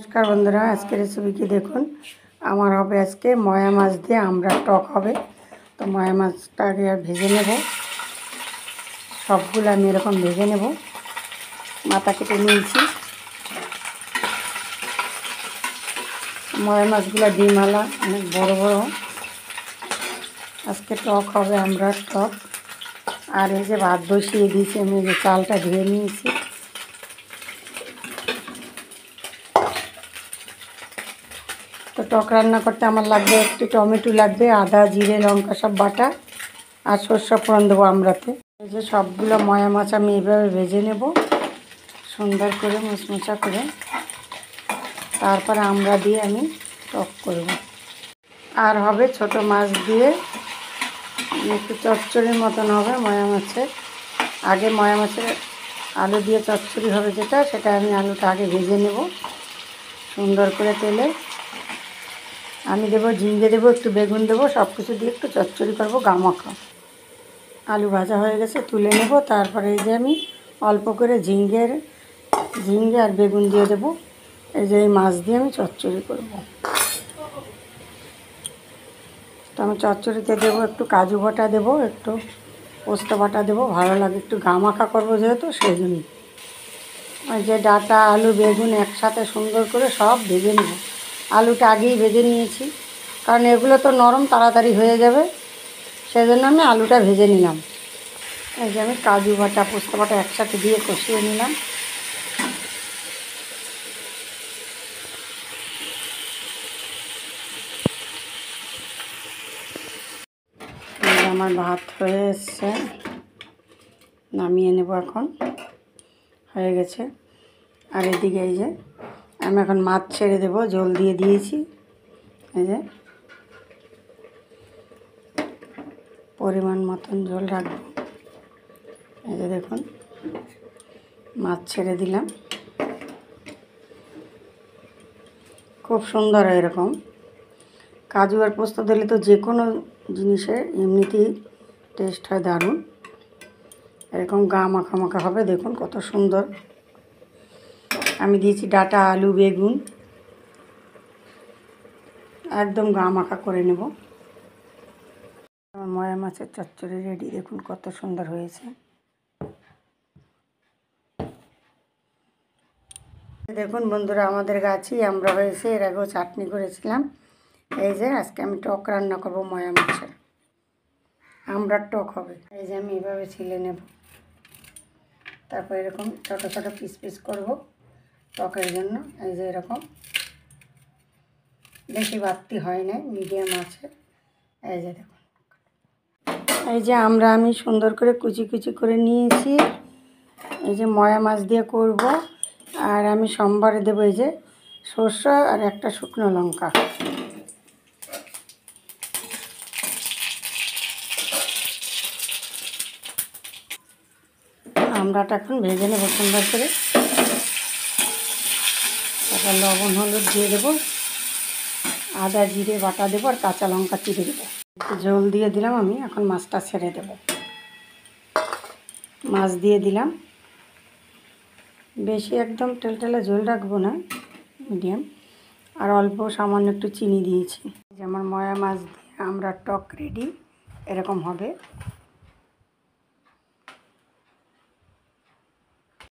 नमस्कार बंधुरा आज के रेसिपि की देखुन आमार होबे आज के मया माछ दिए आमड़ा टक होबे। तो मया माछटाके भेजे नेब, सबगुलो आमि एरकम भेजे नेब। माथा केटे निয়েছি। मया माछगुलो डिमवाला अनेक बड़ो बड़ो। आज के टक होबे आमड़ा टक। और এই যে ভাত বসিয়ে দিয়েছি আমি, যে চালটা ধুয়ে নিয়েছি। तो टक रान्ना करते आमार लागबे एकटु टमेटो लागबे, आदा जिरे लंका सब बाटा और सर्षे फोड़न देबो आमड़ाते। এই যে সবগুলো ময়া মাছ আমি এইভাবে ভেজে নেব সুন্দর করে মুচমুচা করে। তারপরে আমড়া দিয়ে আমি টক করব। আর হবে ছোট মাছ দিয়ে একটু চচ্চড়ির মতন হবে ময়া মাছের। আগে ময়া মাছের আলু দিয়ে চচ্চড়ি হবে সেটা আমি আলুটা আগে ভেজে নেব সুন্দর করে তেলে। আমি দেবো ঝিঙে, দেবো একটু বেগুন, দেবো সব কিছু দিয়ে একটু চচ্চড়ি করবো গামাখা। আলু ভাজা হয়ে গেছে তুলে নেব। তারপরে এই যে আমি অল্প করে ঝিঙে আর বেগুন দিয়ে দেবো। এই যে এই মাছ দিয়ে আমি চচ্চড়ি করব। তো আমি চচ্চড়িতে দেবো একটু কাজু বাটা, দেবো একটু পোস্ত বাটা, দেবো ভালো লাগে, একটু গামাখা করবো যেহেতু সেই জন্য। ওই যে ডাঁটা আলু বেগুন একসাথে সুন্দর করে সব ভেজে নেব। আলুটা আগেই ভেজে নিয়েছি কারণ এগুলো তো নরম তাড়াতাড়ি হয়ে যাবে, সেজন্য আমি আলুটা ভেজে নিলাম। এই যে আমি কাজু বাটা পোস্ত বাটা একসাথে দিয়ে কষিয়ে নিলাম। আমার ভাত হয়ে এসছে, নামিয়ে নেব এখন, হয়ে গেছে। আর এদিকে এই যে আমি এখন মাছ ছেড়ে দেব, জল দিয়ে দিয়েছি। এই যে পরিমাণ মতন জল রাখবো। এই যে দেখুন মাছ ছেড়ে দিলাম, খুব সুন্দর এরকম। কাজু আর পোস্ত দিলে তো যে কোনো জিনিসের এমনিতেই টেস্ট হয় দারুণ। এরকম গা মাখা মাখা হবে, দেখুন কত সুন্দর। আমি দিয়েছি ডাঁটা আলু বেগুন, একদম গা মাখা করে নেব। আমার ময়া মাছের চচ্চড়ি রেডি, দেখুন কত সুন্দর হয়েছে। দেখুন বন্ধুরা আমাদের গাছেই আমরা হয়েছে, এর আগেও চাটনি করেছিলাম। এই যে আজকে আমি টক রান্না করব ময়া মাছের, আমড়ার টক হবে। এই যে আমি এভাবে ছিলে নেব, তারপর এরকম ছোটো ছোটো পিস পিস করব টকের জন্য। এই যে এরকম বেশি বাড়তি হয় না, মিডিয়াম আছে। এই যে দেখুন, এই যে আমি সুন্দর করে কুচি কুচি করে নিয়েছি। এই যে ময়া মাছ দিয়ে করব। আর আমি সোমবারে দেবো এই যে সরষে আর একটা শুকনো লঙ্কা। আমড়াটা এখন ভেজে নেব সুন্দর করে। তারপর লবণ হলুদ দিয়ে দেবো, আদা জিরে বাটা দেবো আর কাঁচা লঙ্কা চিড়ে দেবো। জল দিয়ে দিলাম, আমি এখন মাছটা ছেড়ে দেব। মাছ দিয়ে দিলাম, বেশি একদম টেলটেলে ঝোল রাখবো না, মিডিয়াম। আর অল্প সামান্য একটু চিনি দিয়েছি। যে আমার ময়া মাছ দিয়ে আমড়ার টক রেডি, এরকম হবে।